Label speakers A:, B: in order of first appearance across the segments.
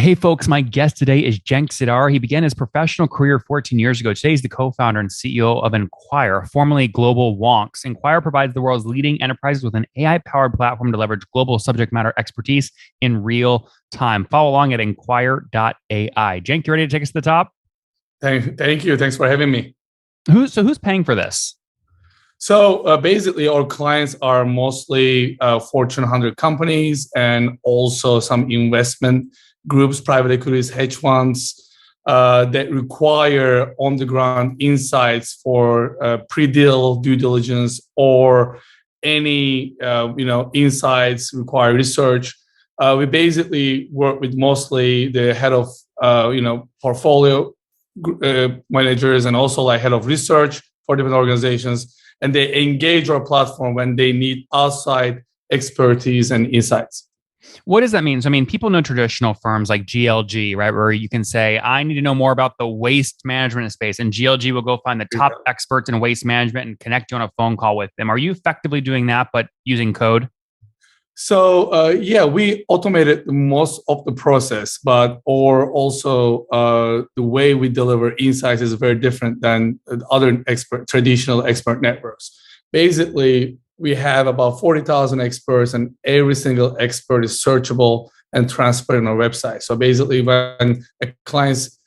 A: Hey, folks, my guest today is Cenk Sidar. He began his professional career 14 years ago. Today, he's the co-founder and CEO of Enquire, formerly Global Wonks. Enquire provides the world's leading enterprises with an AI-powered platform to leverage global subject matter expertise in real time. Follow along at enquire.ai. Cenk, you ready to take us to the top?
B: Thank you. Thanks for having me.
A: Who's paying for this?
B: So basically, our clients are mostly Fortune 100 companies and also some investment groups, private equities, hedge funds that require on-the-ground insights for pre-deal due diligence or any insights require research. We basically work with mostly the head of portfolio managers and also like head of research for different organizations, and they engage our platform when they need outside expertise and insights.
A: What does that mean? So, I mean, people know traditional firms like GLG, right? Where you can say, I need to know more about the waste management space. And GLG will go find the top experts in waste management and connect you on a phone call with them. Are you effectively doing that, but using code?
B: So, we automated most of the process, the way we deliver insights is very different than other traditional expert networks. Basically, we have about 40,000 experts, and every single expert is searchable and transparent on our website. So basically, when clients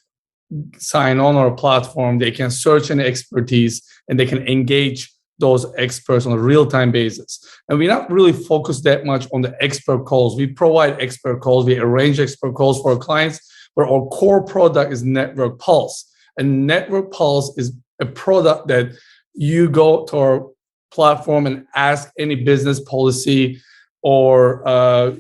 B: sign on our platform, they can search any expertise and they can engage those experts on a real-time basis. And we're not really focused that much on the expert calls. We provide expert calls, we arrange expert calls for our clients, but our core product is Network Pulse. And Network Pulse is a product that you go to our platform and ask any business policy or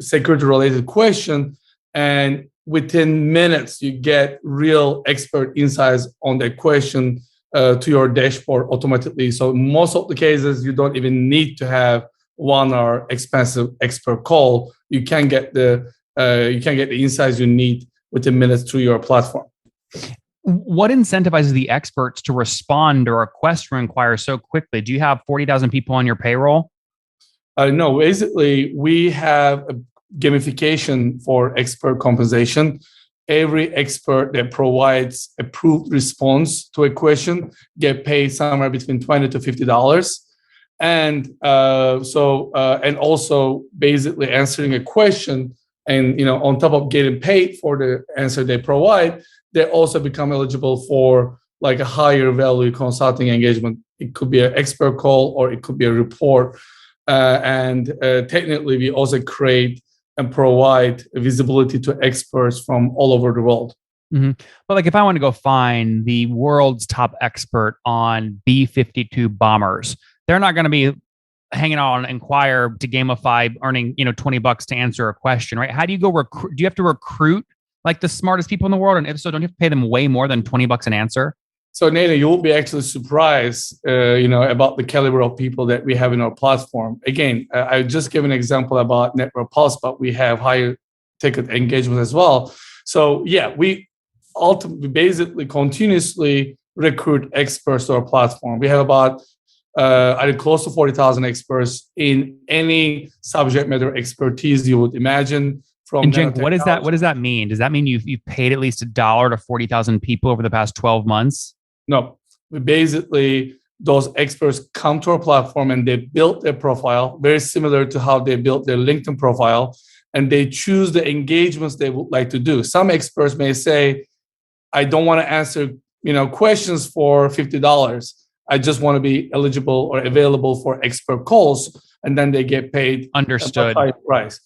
B: security related question, and within minutes you get real expert insights on that question to your dashboard automatically. So most of the cases you don't even need to have 1 hour expensive expert call. You can get the insights you need within minutes through your platform.
A: What incentivizes the experts to respond to a request from Enquire so quickly? Do you have 40,000 people on your payroll?
B: No, basically, we have a gamification for expert compensation. Every expert that provides approved response to a question get paid somewhere between $20 to $50. And and also basically answering a question and on top of getting paid for the answer they provide, they also become eligible for like a higher value consulting engagement. It could be an expert call or it could be a report. Technically, we also create and provide visibility to experts from all over the world.
A: Mm-hmm. But like if I want to go find the world's top expert on B-52 bombers, they're not going to be hanging out on Enquire to gamify earning $20 to answer a question, right? How do you go recruit? Do you have to recruit like the smartest people in the world? And if so, don't you have to pay them way more than $20 an answer?
B: So Nathan, you will be actually surprised, about the caliber of people that we have in our platform. Again, I just gave an example about Network Pulse, but we have higher ticket engagement as well. So we ultimately basically continuously recruit experts to our platform. We have about close to 40,000 experts in any subject matter expertise you would imagine.
A: And Cenk, what does that mean? Does that mean you've paid at least $1 to 40,000 people over the past 12 months?
B: No, basically those experts come to our platform and they build their profile very similar to how they built their LinkedIn profile, and they choose the engagements they would like to do. Some experts may say, I don't want to answer questions for $50. I just want to be eligible or available for expert calls, and then they get paid.
A: Understood.
B: A high price.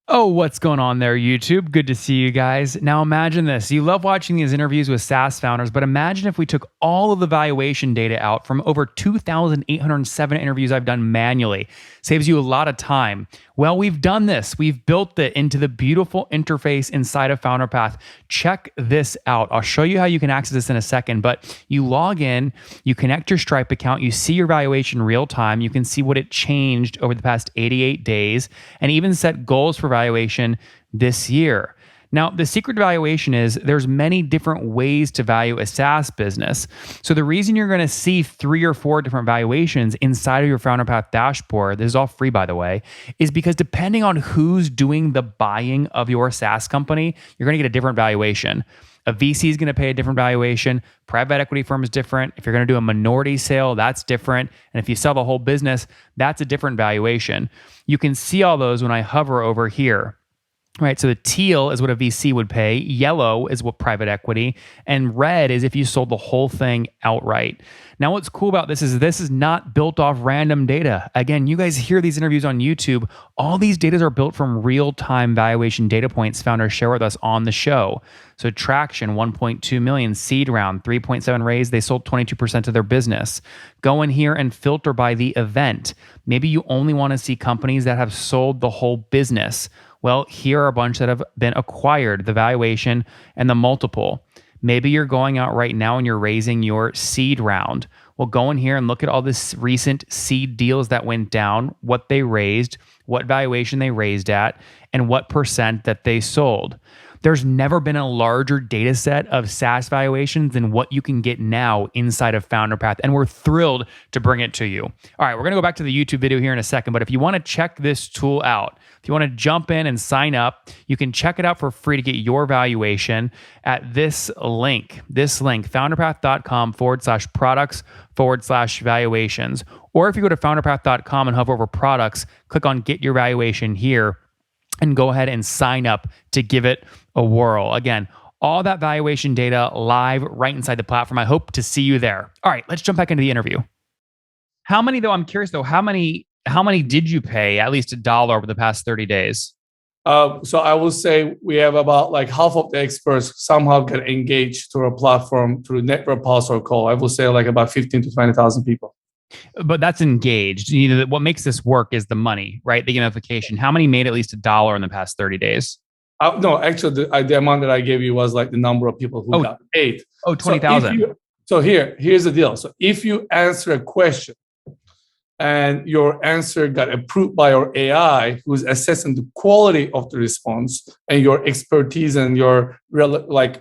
A: Oh, what's going on there, YouTube? Good to see you guys. Now imagine this. You love watching these interviews with SaaS founders, but imagine if we took all of the valuation data out from over 2,807 interviews I've done manually. Saves you a lot of time. Well, we've done this. We've built it into the beautiful interface inside of FounderPath. Check this out. I'll show you how you can access this in a second, but you log in, you connect your Stripe account, you see your valuation real time, you can see what it changed over the past 88 days, and even set goals for valuation this year. Now, the secret valuation is there's many different ways to value a SaaS business. So the reason you're going to see 3 or 4 different valuations inside of your FounderPath dashboard, this is all free by the way, is because depending on who's doing the buying of your SaaS company, you're going to get a different valuation. A VC is going to pay a different valuation. Private equity firm is different. If you're going to do a minority sale, that's different. And if you sell the whole business, that's a different valuation. You can see all those when I hover over here. Right, so the teal is what a VC would pay, yellow is what private equity, and red is if you sold the whole thing outright. Now, what's cool about this is not built off random data. Again, you guys hear these interviews on YouTube. All these data are built from real-time valuation data points founders share with us on the show. So Traction, 1.2 million, seed round, 3.7 raise. They sold 22% of their business. Go in here and filter by the event. Maybe you only want to see companies that have sold the whole business. Well, here are a bunch that have been acquired, the valuation and the multiple. Maybe you're going out right now and you're raising your seed round. Well, go in here and look at all this recent seed deals that went down, what they raised, what valuation they raised at, and what percent that they sold. There's never been a larger data set of SaaS valuations than what you can get now inside of FounderPath, and we're thrilled to bring it to you. All right, we're going to go back to the YouTube video here in a second, but if you want to check this tool out, if you want to jump in and sign up, you can check it out for free to get your valuation at this link, founderpath.com/products/valuations. Or if you go to founderpath.com and hover over products, click on get your valuation here, and go ahead and sign up to give it a whirl. Again, all that valuation data live right inside the platform. I hope to see you there. All right, let's jump back into the interview. How many, though, I'm curious, though, how many did you pay at least $1 over the past 30 days?
B: So I will say we have about like half of the experts somehow get engaged through a platform, through network pulse or call. I will say like about 15 to 20,000 people.
A: But that's engaged. What makes this work is the money, right? The gamification. How many made at least $1 in the past 30 days?
B: No, actually, the amount that I gave you was like the number of people who got paid.
A: 20,000.
B: So here's the deal. So if you answer a question and your answer got approved by your AI, who's assessing the quality of the response and your expertise and your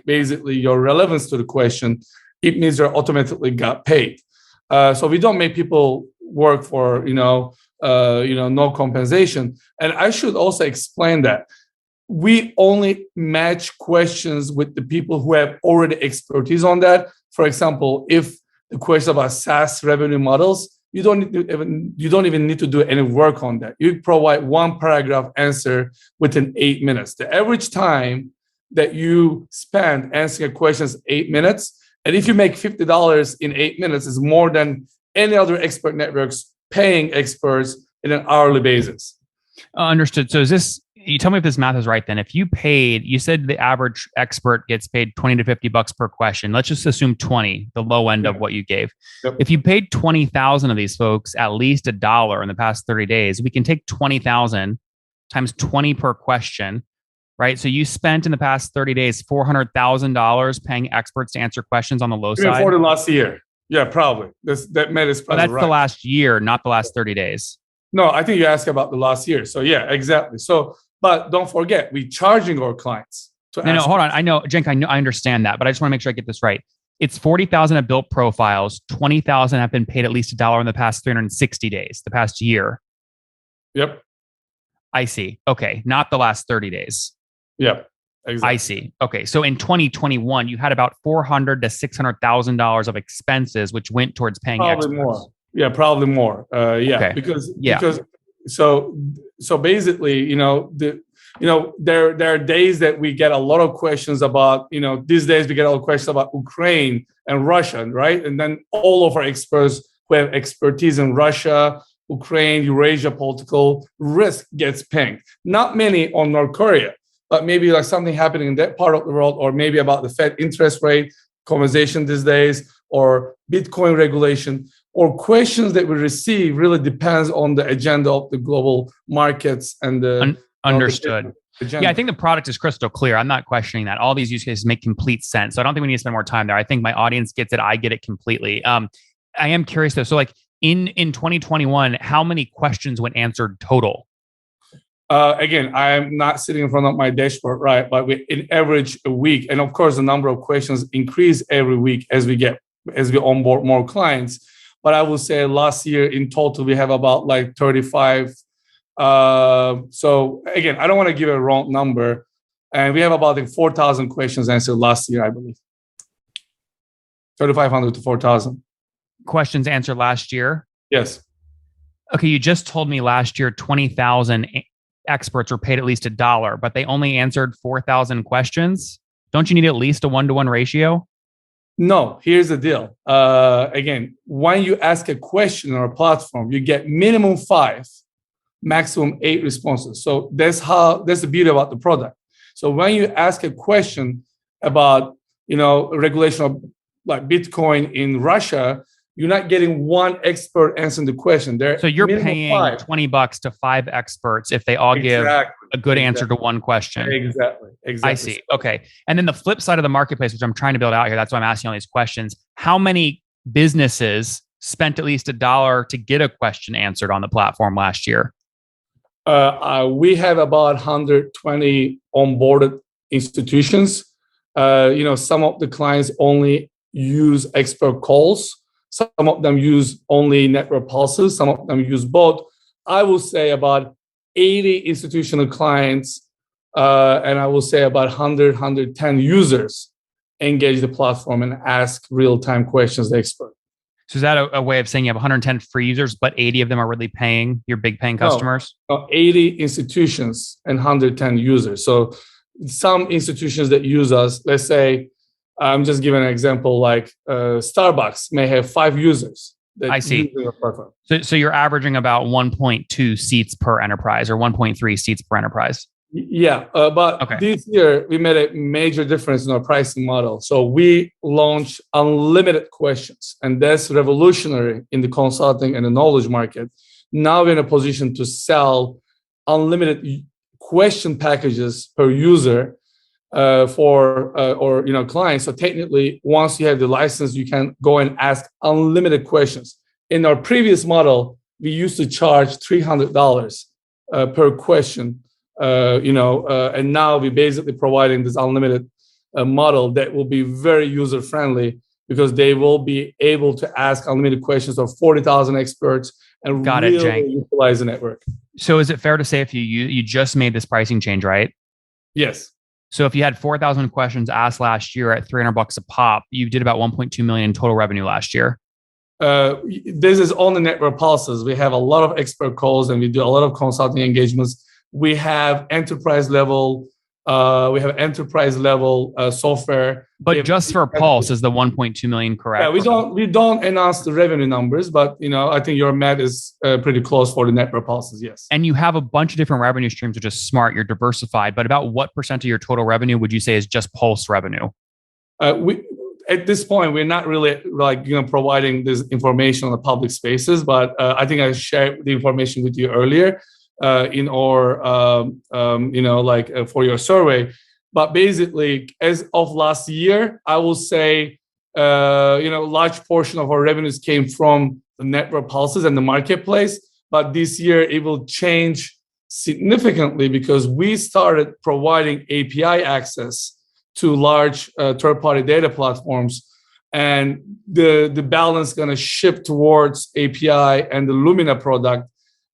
B: basically your relevance to the question, it means you automatically got paid. So we don't make people work for no compensation. And I should also explain that we only match questions with the people who have already expertise on that. For example, if the question about SaaS revenue models, you don't even need to do any work on that. You provide one paragraph answer within 8 minutes. The average time that you spend answering a question is 8 minutes. And if you make $50 in 8 minutes, is more than any other expert networks paying experts in an hourly basis.
A: Understood. So you tell me if this math is right then. If you said the average expert gets paid $20 to $50 per question. Let's just assume 20, the low end of what you gave. Yep. If you paid 20,000 of these folks at least $1 in the past 30 days, we can take 20,000 times 20 per question, right? So you spent in the past 30 days $400,000 paying experts to answer questions on the low side.
B: For the last year. Yeah, probably. That math is probably
A: that's right. The last year, not the last 30 days.
B: No, I think you asked about the last year. So yeah, exactly. So, but don't forget, we're charging our clients to
A: No, hold on. I know, Cenk, I understand that, but I just want to make sure I get this right. It's 40,000 have built profiles. 20,000 have been paid at least $1 in the past 360 days, the past year.
B: Yep.
A: I see. Okay. Not the last 30 days.
B: Yep. Exactly.
A: I see. Okay. So in 2021, you had about $400,000 to $600,000 of expenses, which went towards paying experts.
B: More. Yeah, probably more. Okay. Because so basically, there are days that we get a lot of questions about, these days we get a lot of questions about Ukraine and Russia, right? And then all of our experts who have expertise in Russia, Ukraine, Eurasia political risk gets pinged. Not many on North Korea, but maybe like something happening in that part of the world, or maybe about the Fed interest rate conversation these days, or Bitcoin regulation, or questions that we receive really depends on the agenda of the global markets and the
A: understood. Yeah, I think the product is crystal clear. I'm not questioning that. All these use cases make complete sense. So I don't think we need to spend more time there. I think my audience gets it. I get it completely. I am curious though. So like in 2021, how many questions went answered total?
B: Again, I'm not sitting in front of my dashboard, right? But we, in average a week, and of course, the number of questions increase every week as we onboard more clients. But I will say last year in total, we have about like 35. So again, I don't want to give a wrong number, and we have about like 4,000 questions answered last year, I believe. 3,500 to 4,000
A: questions answered last year.
B: Yes.
A: Okay, you just told me last year 20,000 experts were paid at least $1, but they only answered 4,000 questions. Don't you need at least a 1-to-1 ratio?
B: No, here's the deal. Again, when you ask a question on a platform, you get minimum 5, maximum 8 responses. So that's the beauty about the product. So when you ask a question about, regulation of like Bitcoin in Russia, you're not getting one expert answering the question.
A: So you're paying $20 to 5 experts if they all give a good answer to one question.
B: Exactly.
A: I see. Okay. And then the flip side of the marketplace, which I'm trying to build out here, that's why I'm asking all these questions. How many businesses spent at least $1 to get a question answered on the platform last year?
B: We have about 120 onboarded institutions. Some of the clients only use expert calls. Some of them use only network pulses. Some of them use both. I will say about 80 institutional clients, and I will say about 100, 110 users engage the platform and ask real-time questions to the expert.
A: So is that a way of saying you have 110 free users, but 80 of them are really paying your big paying customers?
B: No, 80 institutions and 110 users. So some institutions that use us, let's say, I'm just giving an example, like Starbucks may have 5 users.
A: I see. So you're averaging about 1.2 seats per enterprise or 1.3 seats per enterprise.
B: Yeah, but This year we made a major difference in our pricing model. So we launched unlimited questions, and that's revolutionary in the consulting and the knowledge market. Now we're in a position to sell unlimited question packages per user for clients. So technically, once you have the license, you can go and ask unlimited questions. In our previous model, we used to charge $300 per question. And now we're basically providing this unlimited model that will be very user friendly because they will be able to ask unlimited questions of 40,000 experts and really utilize the network.
A: So is it fair to say if you just made this pricing change, right?
B: Yes.
A: So if you had 4,000 questions asked last year at $300 a pop, you did about 1.2 million in total revenue last year.
B: This is on the network pulses. We have a lot of expert calls and we do a lot of consulting engagements. We have enterprise level software.
A: But just for Pulse is the 1.2 million correct?
B: Yeah, we don't announce the revenue numbers, but I think your math is pretty close for the network pulses. Yes.
A: And you have a bunch of different revenue streams, which is smart. You're diversified, but about what % of your total revenue would you say is just Pulse revenue?
B: At this point, we're not really providing this information on the public spaces, but I think I shared the information with you earlier. In our for your survey, but basically as of last year, I will say large portion of our revenues came from the network pulses and the marketplace, but this year it will change significantly because we started providing API access to large third-party data platforms, and the balance is going to shift towards API and the Lumina product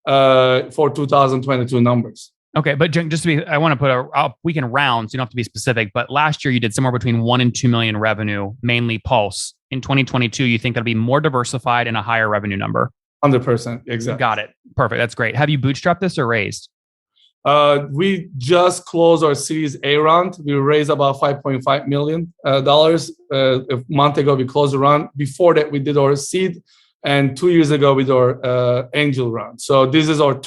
B: for 2022 numbers.
A: Okay, but just to be, I want to put we can round, so you don't have to be specific, but last year you did somewhere between 1 and 2 million revenue, mainly Pulse. In 2022, you think that'll be more diversified and a higher revenue number?
B: 100%, exactly.
A: Got it. Perfect. That's great. Have you bootstrapped this or raised?
B: We just closed our Series A round. We raised about $5.5 million. A month ago, we closed the round. Before that, we did our seed. And 2 years ago with our angel round. So this is our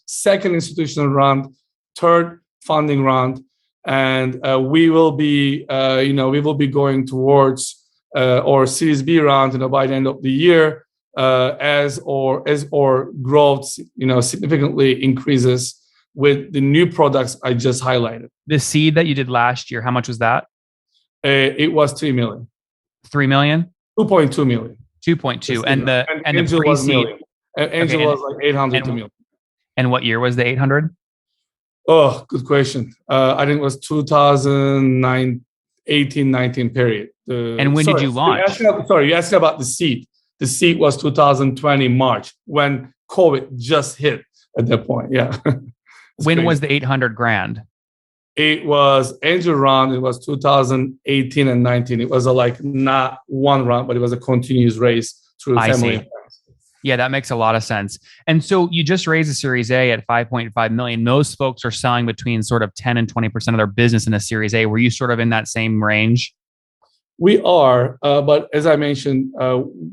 B: second institutional round, third funding round, and we will be going towards our Series B round, by the end of the year, as our growth, significantly increases with the new products I just highlighted.
A: The seed that you did last year, how much was that?
B: It was $3 million.
A: 3 million?
B: 2.2 million.
A: 2.2 and the
B: Angel
A: pre-seed
B: was like 800 to million.
A: And what year was the 800?
B: Oh, good question. I think it was 2009, 18, 19 period.
A: And when did you launch?
B: You asked about the seed. The seed was 2020 March when COVID just hit at that point. Yeah.
A: When
B: crazy.
A: was the 800 grand?
B: It was angel round. It was 2018 and 19. It was not one round, but it was a continuous race through the family.
A: See. Yeah, that makes a lot of sense. And so you just raised a Series A at 5.5 million. Most folks are selling between sort of 10 and 20% of their business in a Series A. Were you sort of in that same range?
B: We are, but as I mentioned,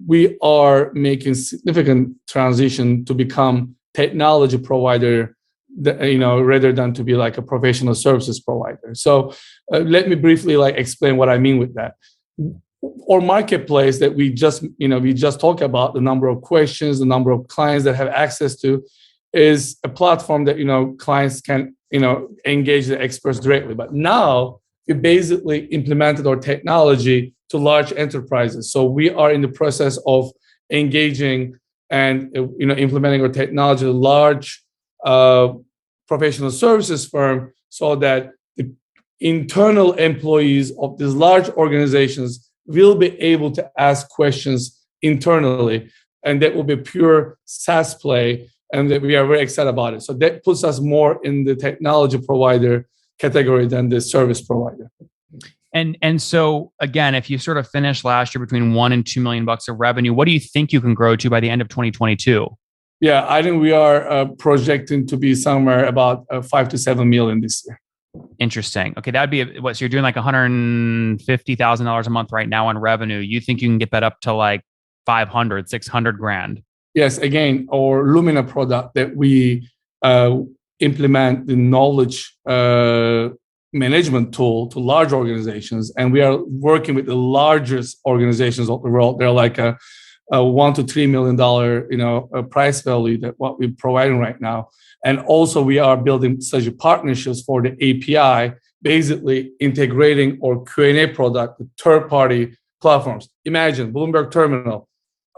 B: we are making significant transition to become technology provider, rather than to be like a professional services provider. So let me briefly explain what I mean with that. Our marketplace that we just talked about, the number of questions, the number of clients that have access to, is a platform that clients can engage the experts directly. But now we basically implemented our technology to large enterprises. So we are in the process of engaging and implementing our technology to large professional services firm, so that the internal employees of these large organizations will be able to ask questions internally, and that will be pure SaaS play, and that we are very excited about it. So that puts us more in the technology provider category than the service provider.
A: And so again, if you sort of finished last year between $1 and $2 million of revenue, what do you think you can grow to by the end of 2022? Yeah,
B: I think we are projecting to be somewhere about 5 to 7 million this year.
A: Interesting. Okay, that'd be what? So you're doing like $150,000 a month right now on revenue. You think you can get that up to like 500, 600 grand?
B: Yes. Again, our Lumina product that we implement the knowledge management tool to large organizations, and we are working with the largest organizations of the world. They're like a $1 to $3 million, price value that what we're providing right now. And also we are building such partnerships for the API, basically integrating our Q&A product with third-party platforms. Imagine Bloomberg Terminal.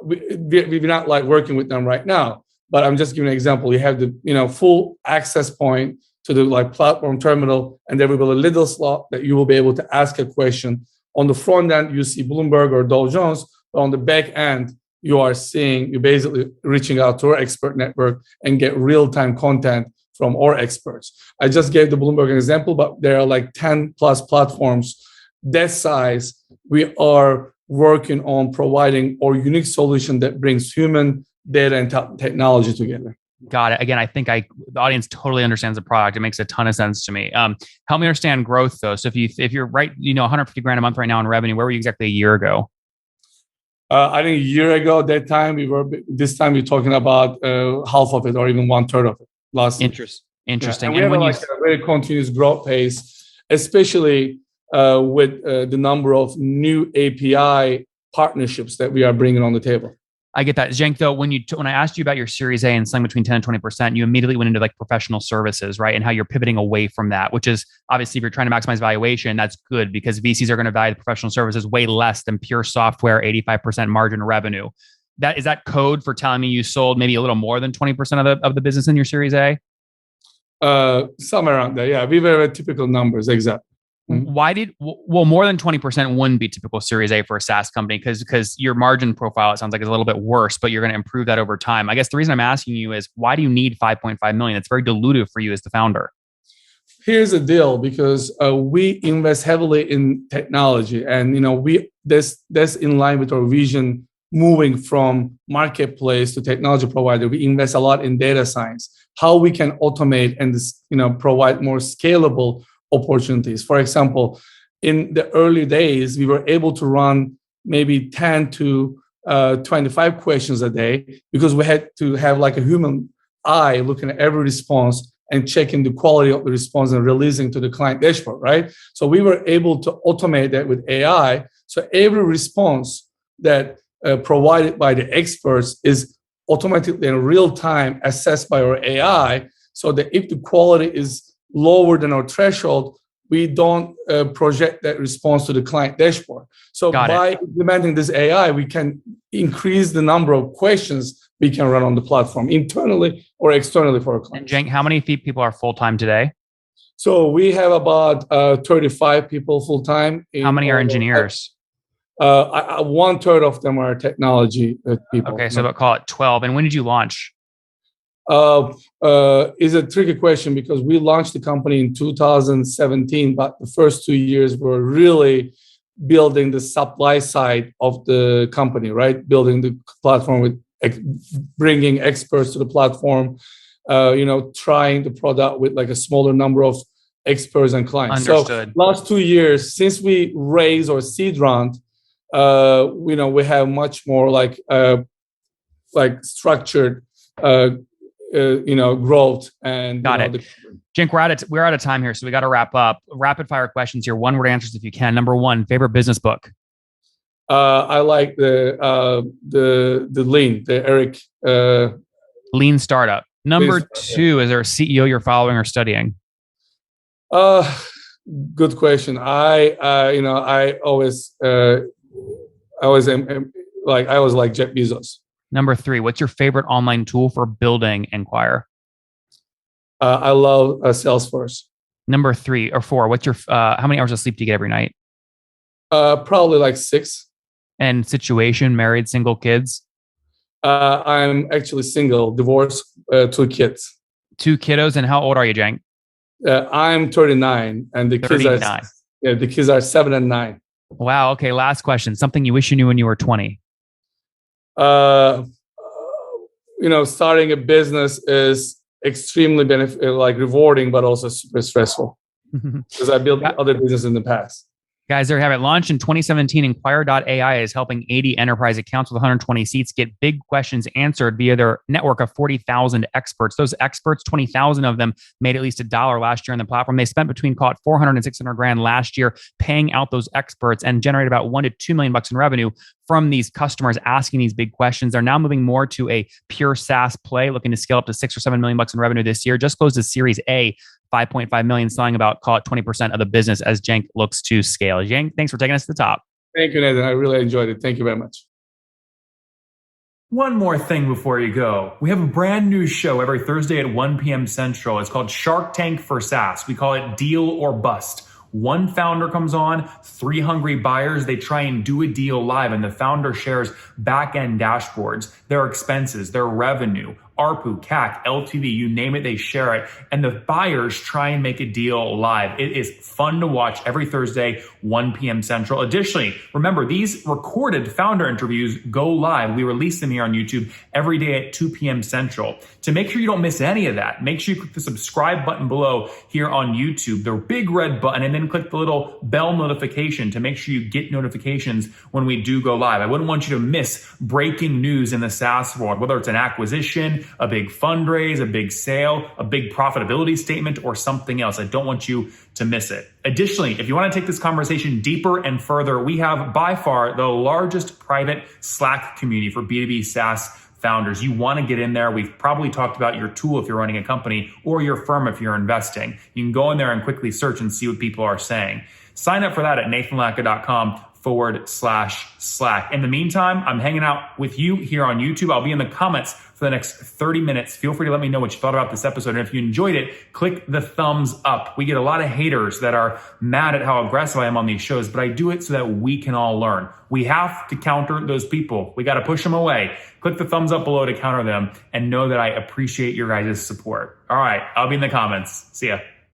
B: We're not working with them right now, but I'm just giving an example. You have the full access point to the platform terminal, and there will be a little slot that you will be able to ask a question. On the front end, you see Bloomberg or Dow Jones. But on the back end, you're basically reaching out to our expert network and get real-time content from our experts. I just gave the Bloomberg example, but there are 10 plus platforms that size. We are working on providing our unique solution that brings human data and technology together.
A: Got it. Again, I think the audience totally understands the product. It makes a ton of sense to me. Help me understand growth though. So if you're right, 150 grand a month right now in revenue, where were you exactly a year ago?
B: I think a year ago, this time we're talking about half of it or even 1/3 of it last year.
A: Interesting.
B: Yeah. And we have a very continuous growth pace, especially with the number of new API partnerships that we are bringing on the table.
A: I get that. Cenk, though, when I asked you about your Series A and selling between 10 and 20%, you immediately went into professional services, right? And how you're pivoting away from that, which is obviously if you're trying to maximize valuation, that's good because VCs are going to value the professional services way less than pure software, 85% margin revenue. Is that code for telling me you sold maybe a little more than 20% of the business in your Series A?
B: Somewhere around there. Yeah, we were typical numbers. Exactly.
A: More than 20% wouldn't be typical Series A for a SaaS company because your margin profile, it sounds like, is a little bit worse, but you're going to improve that over time. I guess the reason I'm asking you is why do you need 5.5 million? It's very dilutive for you as the founder.
B: Here's the deal, because we invest heavily in technology, and that's in line with our vision moving from marketplace to technology provider. We invest a lot in data science, how we can automate and provide more scalable opportunities. For example, in the early days, we were able to run maybe 10 to 25 questions a day because we had to have a human eye looking at every response and checking the quality of the response and releasing to the client dashboard, right? So we were able to automate that with AI. So every response that provided by the experts is automatically in real time assessed by our AI, so that if the quality is lower than our threshold, we don't project that response to the client dashboard. So by implementing this AI, we can increase the number of questions we can run on the platform internally or externally for our clients.
A: And Cenk, how many people are full-time today?
B: So we have about 35 people full time.
A: How many are engineers?
B: 1/3 of them are technology people.
A: Okay, so call it 12. And when did you launch?
B: Is a tricky question because we launched the company in 2017, but the first 2 years were really building the supply side of the company, right? Building the platform with bringing experts to the platform, trying the product with like a smaller number of experts and clients.
A: Understood.
B: So last 2 years, since we raised our seed round, we have much more like structured, growth and
A: got it. Cenk, we're out of time here, so we got to wrap up. Rapid fire questions here. 1-word answers if you can. Number 1, favorite business book.
B: I like the Lean, the Eric
A: Lean Startup. Number 2, is there a CEO you're following or studying?
B: Good question. I always am like Jeff Bezos.
A: Number 3, what's your favorite online tool for building Enquire?
B: I love Salesforce.
A: Number 3 or 4, what's your how many hours of sleep do you get every night?
B: Probably like 6.
A: And situation, married, single, kids?
B: I'm actually single, divorced, 2 kids.
A: 2 kiddos, and how old are you, Cenk?
B: I'm 39, and the kids are 7 and 9.
A: Wow. Okay. Last question. Something you wish you knew when you were 20.
B: Starting a business is extremely rewarding, but also super stressful because I built other businesses in the past.
A: Guys, there you have it. Launched in 2017, Enquire.ai is helping 80 enterprise accounts with 120 seats get big questions answered via their network of 40,000 experts. Those experts, 20,000 of them made at least $1 last year on the platform. They spent between $400 and $600 last year paying out those experts and generated about $1 to $2 million in revenue from these customers asking these big questions. They're now moving more to a pure SaaS play, looking to scale up to $6 or $7 million in revenue this year. Just closed a Series A, 5.5 million, selling about, call it 20% of the business as Cenk looks to scale. Cenk, thanks for taking us to the top.
B: Thank you, Nathan. I really enjoyed it. Thank you very much.
C: One more thing before you go. We have a brand new show every Thursday at 1 p.m. Central. It's called Shark Tank for SaaS. We call it Deal or Bust. One founder comes on, 3 hungry buyers, they try and do a deal live, and the founder shares back-end dashboards, their expenses, their revenue, ARPU, CAC, LTV, you name it, they share it. And the buyers try and make a deal live. It is fun to watch every Thursday, 1 p.m. Central. Additionally, remember, these recorded founder interviews go live. We release them here on YouTube every day at 2 p.m. Central. To make sure you don't miss any of that, make sure you click the subscribe button below here on YouTube, the big red button, and then click the little bell notification to make sure you get notifications when we do go live. I wouldn't want you to miss breaking news in the SaaS world, whether it's an acquisition, a big fundraise, a big sale, a big profitability statement, or something else. I don't want you to miss it. Additionally, if you want to take this conversation deeper and further, we have by far the largest private Slack community for B2B SaaS founders. You want to get in there. We've probably talked about your tool if you're running a company or your firm if you're investing. You can go in there and quickly search and see what people are saying. Sign up for that at nathanlatka.com/Slack. In the meantime, I'm hanging out with you here on YouTube. I'll be in the comments for the next 30 minutes. Feel free to let me know what you thought about this episode. And if you enjoyed it, click the thumbs up. We get a lot of haters that are mad at how aggressive I am on these shows, but I do it so that we can all learn. We have to counter those people. We got to push them away. Click the thumbs up below to counter them and know that I appreciate your guys' support. All right, I'll be in the comments. See ya.